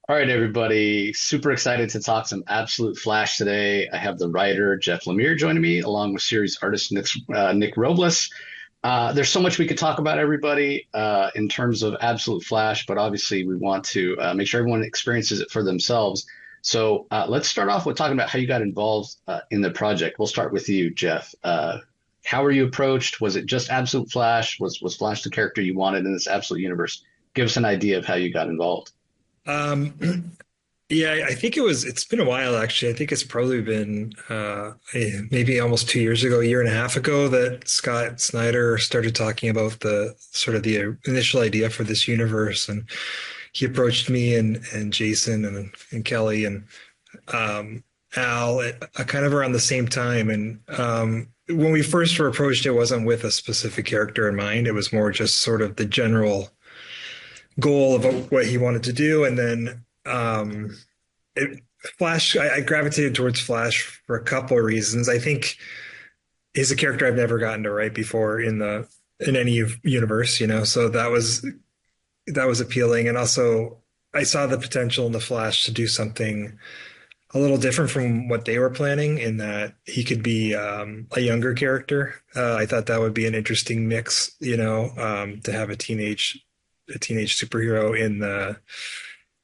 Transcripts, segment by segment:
All right, everybody. Super excited to talk some absolute Flash today. I have the writer Jeff Lemire joining me, along with series artist Nick Robles. There's so much we could talk about, everybody, in terms of absolute Flash, but obviously we want to make sure everyone experiences it for themselves. So let's start off with talking about how you got involved in the project. We'll start with you, Jeff. How were you approached? Was it just absolute Flash? Was Flash the character you wanted in this absolute universe? Give us an idea of how you got involved. Um, yeah, I think it's been a while actually. I think it's probably been maybe almost 2 years ago, a year and a half ago that Scott Snyder started talking about the sort of the initial idea for this universe. And he approached me and Jason and Kelly and Al kind of around the same time. And when we first were approached, it wasn't with a specific character in mind. It was more just sort of the general goal of what he wanted to do. And then it, Flash, I gravitated towards Flash for a couple of reasons. I think he's a character I've never gotten to write before in any universe, so that was appealing. And also I saw the potential in the Flash to do something a little different from what they were planning in that he could be a younger character. I thought that would be an interesting mix, to have a teenage superhero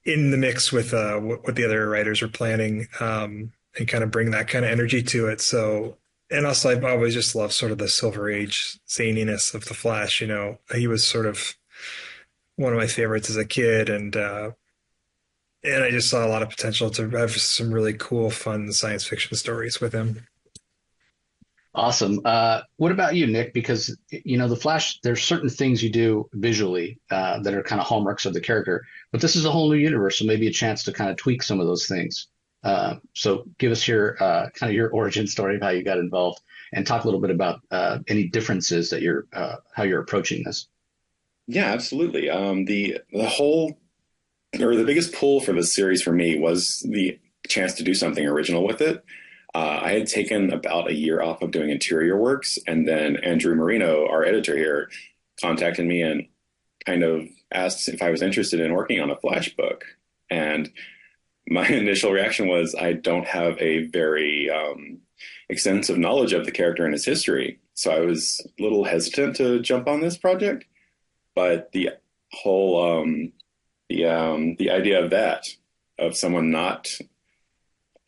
in the mix with what the other writers are planning, and kind of bring that kind of energy to it. So, and also I've always just loved sort of the Silver Age zaniness of the Flash. He was sort of one of my favorites as a kid, and I just saw a lot of potential to have some really cool, fun science fiction stories with him. Awesome. What about you, Nick? Because the Flash, there's certain things you do visually that are kind of hallmarks of the character, but this is a whole new universe, so maybe a chance to kind of tweak some of those things. So give us your kind of your origin story of how you got involved, and talk a little bit about any differences that you're how you're approaching this. Yeah, absolutely. The whole or the biggest pull for this series for me was the chance to do something original with it. I had taken about a year off of doing interior works, and then Andrew Marino, our editor here, contacted me and kind of asked if I was interested in working on a Flash book. And my initial reaction was, I don't have a very extensive knowledge of the character and his history. So I was a little hesitant to jump on this project. But the whole the idea of that, of someone not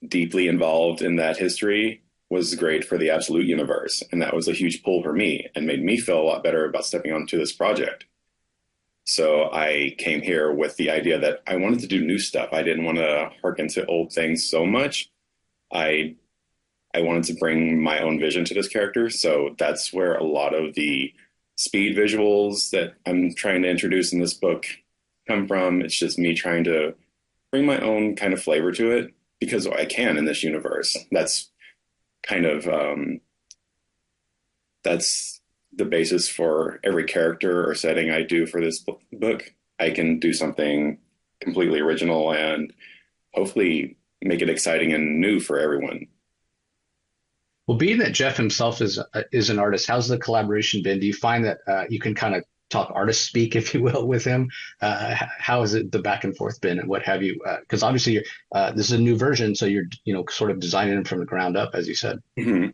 deeply involved in that history, was great for the Absolute universe. And that was a huge pull for me and made me feel a lot better about stepping onto this project. So I came here with the idea that I wanted to do new stuff. I didn't want to harken to old things so much. I I wanted to bring my own vision to this character. So that's where a lot of the speed visuals that I'm trying to introduce in this book come from. It's just me trying to bring my own kind of flavor to it because I can in this universe. That's kind of that's the basis for every character or setting I do for this book. I can do something completely original and hopefully make it exciting and new for everyone. Well, being that Jeff himself is an artist, how's the collaboration been? Do you find that you can kind of talk artist speak, if you will, with him? How has it the back and forth been, and what have you? Because obviously, this is a new version, so you're sort of designing it from the ground up, as you said. Mm-hmm.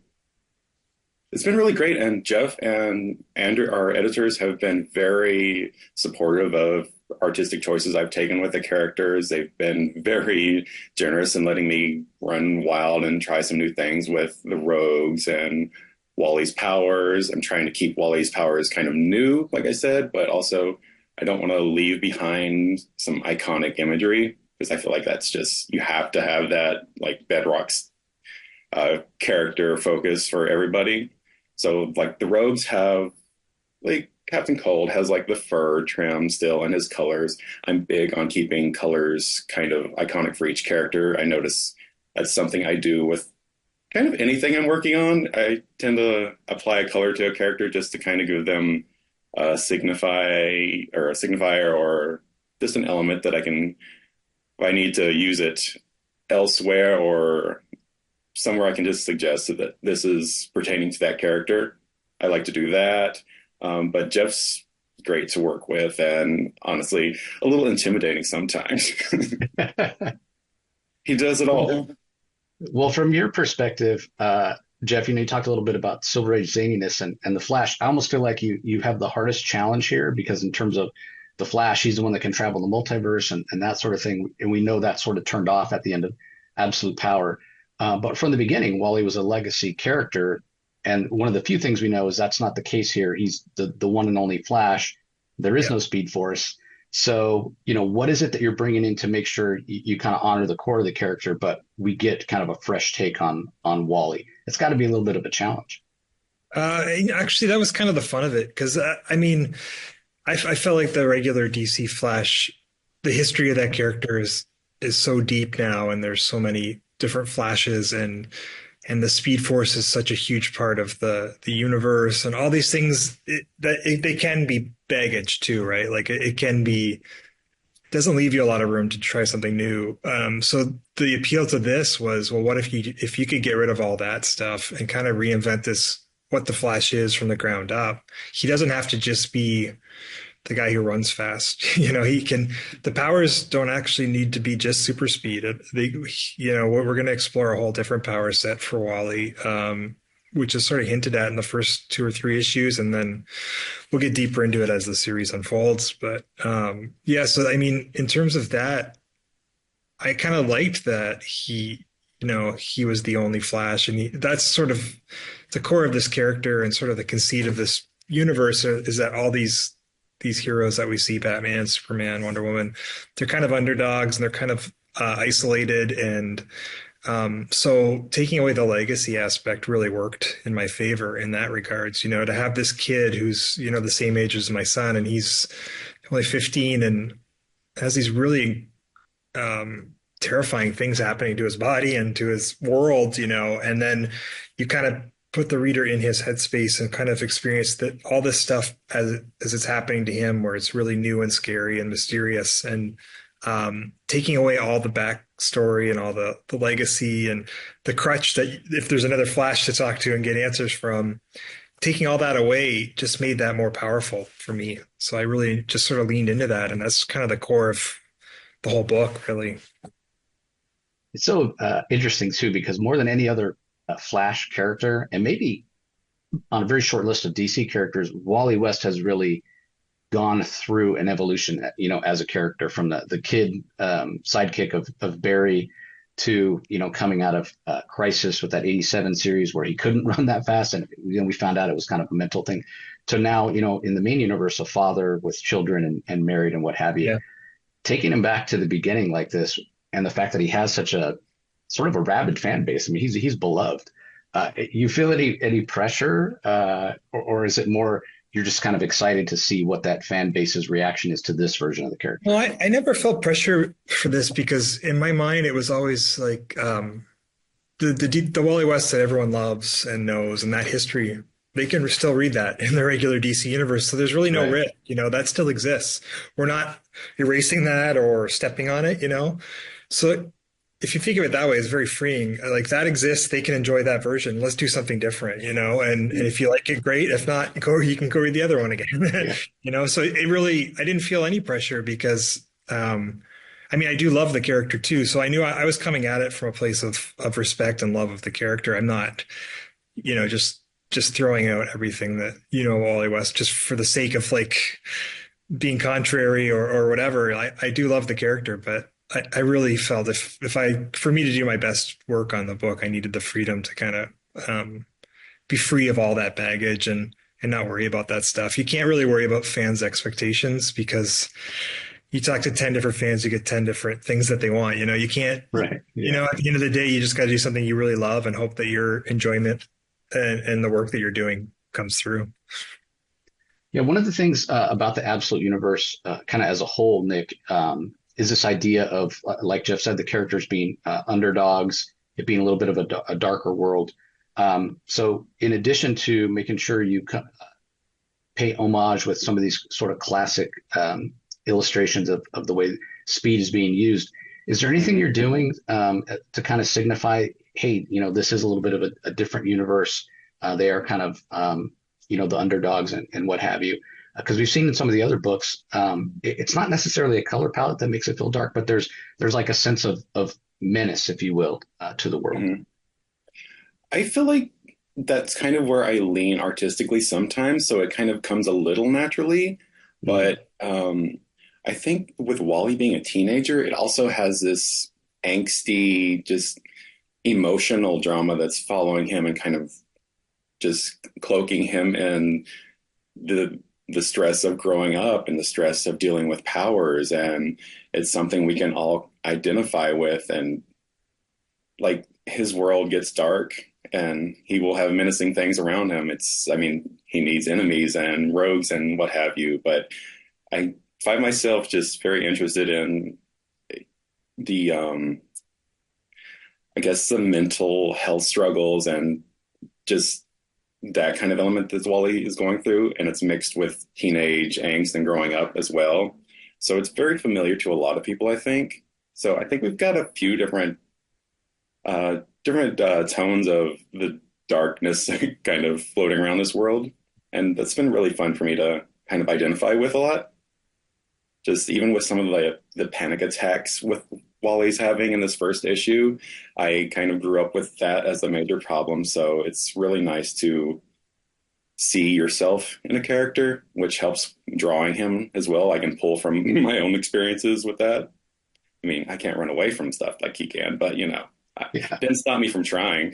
It's been really great, and Jeff and Andrew, our editors, have been very supportive of artistic choices I've taken with the characters. They've been very generous in letting me run wild and try some new things with the rogues and Wally's powers. I'm trying to keep Wally's powers kind of new, like I said, but also I don't want to leave behind some iconic imagery because I feel like that's just, you have to have that like bedrock character focus for everybody. So like the robes have like Captain Cold has like the fur trim still and his colors. I'm big on keeping colors kind of iconic for each character. I notice that's something I do with kind of anything I'm working on. I tend to apply a color to a character just to kind of give them a signifier or just an element that I can, if I need to use it elsewhere or somewhere I can just suggest that this is pertaining to that character. I like to do that. But Jeff's great to work with, and honestly, a little intimidating sometimes. He does it all. Well, from your perspective, Jeff, you talked a little bit about Silver Age zaniness and the Flash. I almost feel like you have the hardest challenge here because in terms of the Flash, he's the one that can travel the multiverse and that sort of thing. And we know that sort of turned off at the end of Absolute Power. But from the beginning, Wally was a legacy character. And one of the few things we know is that's not the case here. He's the one and only Flash. There is no Speed Force. So, what is it that you're bringing in to make sure you kind of honor the core of the character, but we get kind of a fresh take on Wally? It's got to be a little bit of a challenge. Actually, that was kind of the fun of it because I felt like the regular DC Flash, the history of that character is so deep now, and there's so many different Flashes, and the Speed Force is such a huge part of the universe, and all these things they can be baggage too, right? Like it can be, doesn't leave you a lot of room to try something new. So the appeal to this was, well, what if you could get rid of all that stuff and kind of reinvent this, what the Flash is from the ground up? He doesn't have to just be the guy who runs fast. The powers don't actually need to be just super speed. We're going to explore a whole different power set for Wally, which is sort of hinted at in the first 2 or 3 issues. And then we'll get deeper into it as the series unfolds. But so, I mean, in terms of that, I kind of liked that he was the only Flash, and that's sort of the core of this character, and sort of the conceit of this universe is that all these heroes that we see, Batman, Superman, Wonder Woman, they're kind of underdogs and they're kind of isolated. And so taking away the legacy aspect really worked in my favor in that regards, to have this kid who's, the same age as my son, and he's only 15 and has these really terrifying things happening to his body and to his world, and then you kind of put the reader in his headspace and kind of experience that all this stuff as it's happening to him, where it's really new and scary and mysterious, and taking away all the backstory and all the legacy and the crutch that if there's another Flash to talk to and get answers from, taking all that away just made that more powerful for me. So I really just sort of leaned into that, and that's kind of the core of the whole book, really. It's so interesting too, because more than any other Flash character, and maybe on a very short list of DC characters, Wally West has really gone through an evolution, as a character, from the kid sidekick of Barry to, coming out of Crisis with that 87 series where he couldn't run that fast. And, we found out it was kind of a mental thing, to now, in the main universe, a father with children and married and what have you. Yeah. Taking him back to the beginning like this, and the fact that he has such a sort of a rabid fan base. I mean, he's beloved. You feel any pressure, or is it more you're just kind of excited to see what that fan base's reaction is to this version of the character? Well, I never felt pressure for this, because in my mind it was always like the Wally West that everyone loves and knows, and that history, they can still read that in the regular DC universe. So there's really no risk, that still exists. We're not erasing that or stepping on it, So if you think of it that way, it's very freeing. Like, that exists, they can enjoy that version. Let's do something different, and if you like it, great. If not, you can go read the other one again. So it really, I didn't feel any pressure, because I do love the character too. So I knew I was coming at it from a place of respect and love of the character. I'm not, just throwing out everything that, Wally West, just for the sake of like being contrary or whatever. I do love the character, but I really felt for me to do my best work on the book, I needed the freedom to kind of be free of all that baggage and not worry about that stuff. You can't really worry about fans' expectations, because you talk to 10 different fans, you get 10 different things that they want. You can't, right. Yeah. At the end of the day, you just got to do something you really love and hope that your enjoyment and the work that you're doing comes through. Yeah, one of the things about the Absolute Universe, kind of as a whole, Nick, is this idea of, like Jeff said, the characters being underdogs, it being a little bit of a darker world. So in addition to making sure you pay homage with some of these sort of classic illustrations of the way speed is being used, is there anything you're doing to kind of signify, hey, this is a little bit of a different universe. They are kind of, the underdogs and what have you. because we've seen in some of the other books, it's not necessarily a color palette that makes it feel dark, but there's like a sense of menace, if you will, to the world. Mhm. I feel like that's kind of where I lean artistically sometimes, so it kind of comes a little naturally. Mm. But I think with Wally being a teenager, it also has this angsty, just emotional drama that's following him and kind of just cloaking him in the stress of growing up and the stress of dealing with powers. And it's something we can all identify with. And like his world gets dark and he will have menacing things around him. I mean, he needs enemies and rogues and what have you. But I find myself just very interested in the, I guess, the mental health struggles and just that kind of element that Wally is going through. And it's mixed with teenage angst and growing up as well. So it's very familiar to a lot of people, I think. So I think we've got a few different tones of the darkness kind of floating around this world. And that's been really fun for me to kind of identify with a lot. Just even with some of the panic attacks with Wally's having in this first issue, I kind of grew up with that as a major problem. So it's really nice to see yourself in a character, which helps drawing him as well. I can pull from my own experiences with that. I mean, I can't run away from stuff like he can, but Yeah. it didn't stop me from trying.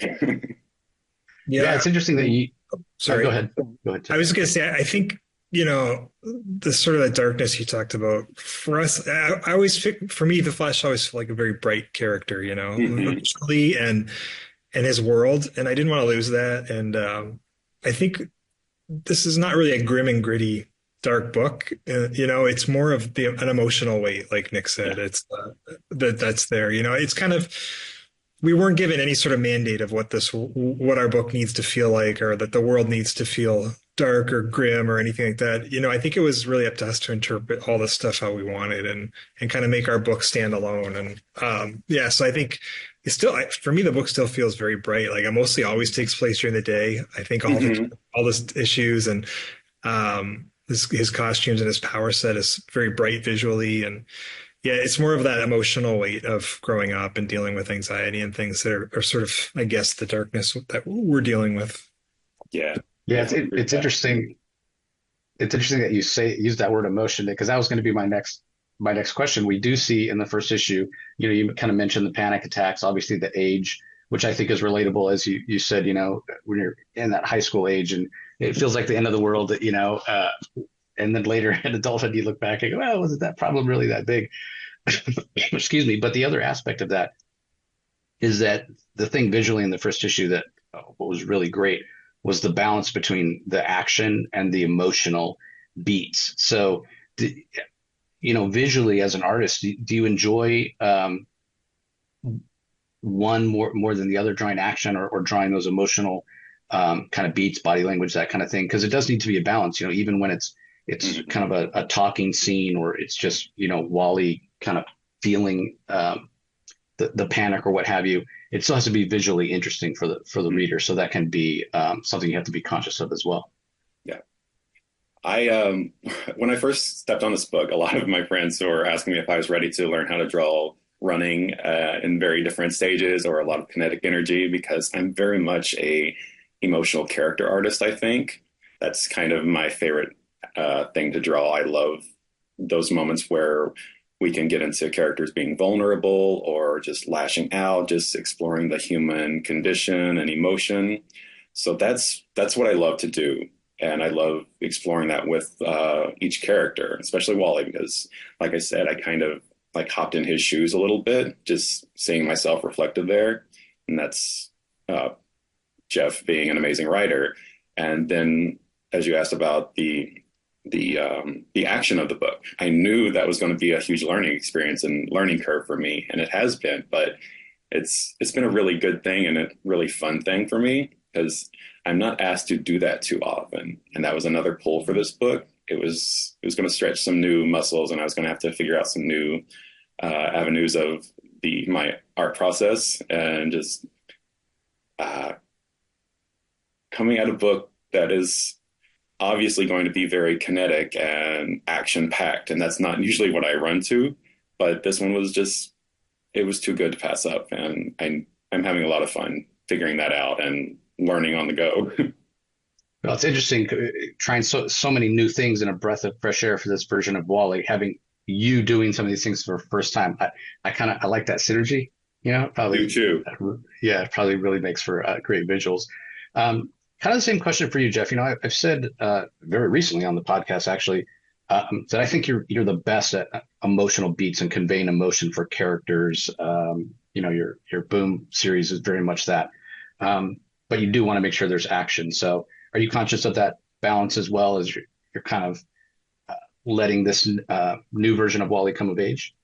Yeah, it's interesting that you. Sorry. Go ahead. Go ahead. I was going to say, I think, the sort of that darkness you talked about for us, I always, for me, the Flash always felt like a very bright character, emotionally and his world. And I didn't want to lose that. And I think this is not really a grim and gritty dark book. It's more of an emotional weight, like Nick said. Yeah. It's that's there. It's kind of, we weren't given any sort of mandate of what our book needs to feel like, or that the world needs to feel dark or grim or anything like that. I think it was really up to us to interpret all this stuff how we wanted and kind of make our book stand alone. And so I think it's still, for me, the book still feels very bright. Like it mostly always takes place during the day. I think all the issues and his costumes and his power set is very bright visually. And yeah, it's more of that emotional weight of growing up and dealing with anxiety and things that are sort of, I guess, the darkness that we're dealing with. Yeah. Yeah, it's interesting. It's interesting that you use that word emotion, because that was going to be my next question. We do see in the first issue, you kind of mentioned the panic attacks, obviously the age, which I think is relatable, as you said, when you're in that high school age and it feels like the end of the world, and then later in adulthood, you look back and go, well, wasn't that problem really that big? Excuse me. But the other aspect of that is that the thing visually in the first issue that what was really great was the balance between the action and the emotional beats. So, visually as an artist, do you enjoy one more than the other, drawing action or drawing those emotional kind of beats, body language, that kind of thing? Because it does need to be a balance, even when it's kind of a talking scene, or it's just, Wally kind of feeling the panic or what have you. It still has to be visually interesting for the reader. So that can be something you have to be conscious of as well. Yeah. When I first stepped on this book, a lot of my friends were asking me if I was ready to learn how to draw running in very different stages, or a lot of kinetic energy, because I'm very much a emotional character artist. I think that's kind of my favorite thing to draw. I love those moments where we can get into characters being vulnerable or just lashing out, just exploring the human condition and emotion. So that's what I love to do. And I love exploring that with each character, especially Wally, because like I said, I kind of like hopped in his shoes a little bit, just seeing myself reflected there. And that's Jeff being an amazing writer. And then, as you asked about the action of the book, I knew that was going to be a huge learning experience and learning curve for me, and it has been. But it's been a really good thing and a really fun thing for me, because I'm not asked to do that too often, and that was another pull for this book. It was going to stretch some new muscles, and I was going to have to figure out some new avenues of my art process, and just coming out a book that is obviously going to be very kinetic and action packed, and that's not usually what I run to. But this one was just, it was too good to pass up, and I'm having a lot of fun figuring that out and learning on the go. Well, it's interesting trying so many new things in a breath of fresh air for this version of Wally. Having you doing some of these things for the first time, I like that synergy. You know, Do probably too. yeah, it probably really makes for great visuals. Kind of the same question for you, Jeff. You know, I've said very recently on the podcast actually that I think you're the best at emotional beats and conveying emotion for characters. You know, your Boom series is very much that. But you do want to make sure there's action. So are you conscious of that balance as well as you're kind of letting this new version of Wally come of age?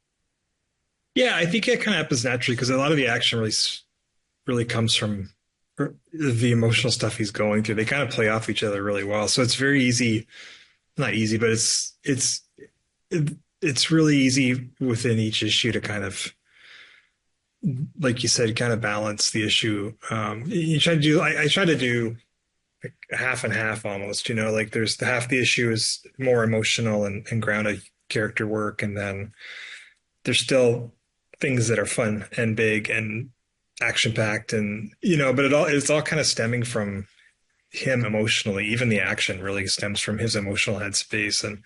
Yeah, I think it kind of happens naturally because a lot of the action really comes from the emotional stuff he's going through. They kind of play off each other really well. So it's very easy, not easy, but it's really easy within each issue to kind of, like you said, kind of balance the issue. You try to do, I try to do like half and half almost, you know, like there's the half the issue is more emotional and grounded character work. And then there's still things that are fun and big and action packed and, you know, but it's all kind of stemming from him emotionally. Even the action really stems from his emotional headspace. And,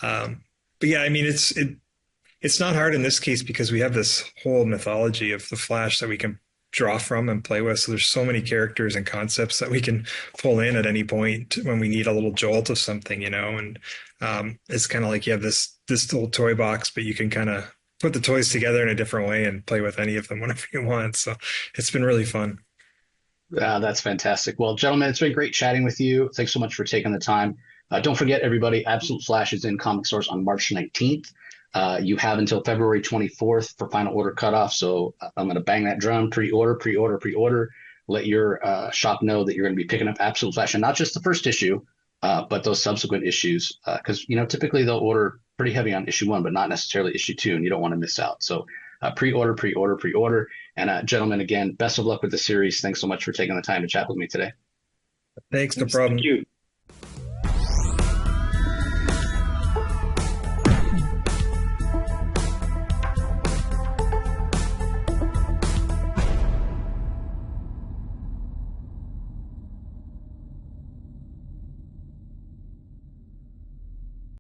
but yeah, I mean, it's not hard in this case because we have this whole mythology of the Flash that we can draw from and play with. So there's so many characters and concepts that we can pull in at any point when we need a little jolt of something, you know, and it's kind of like you have this little toy box, but you can kind of put the toys together in a different way and play with any of them whenever you want. So it's been really fun. That's fantastic. Well, gentlemen, it's been great chatting with you. Thanks so much for taking the time. Don't forget, everybody, Absolute Flash is in comic stores on March 19th. You have until February 24th for final order cutoff. So I'm going to bang that drum, pre-order. Let your shop know that you're going to be picking up Absolute Flash, and not just the first issue, but those subsequent issues. Because, you know, typically they'll order pretty heavy on issue 1, but not necessarily issue 2, and you don't want to miss out. So pre-order. And gentlemen, again, best of luck with the series. Thanks so much for taking the time to chat with me today. Thanks, no problem. Thank you.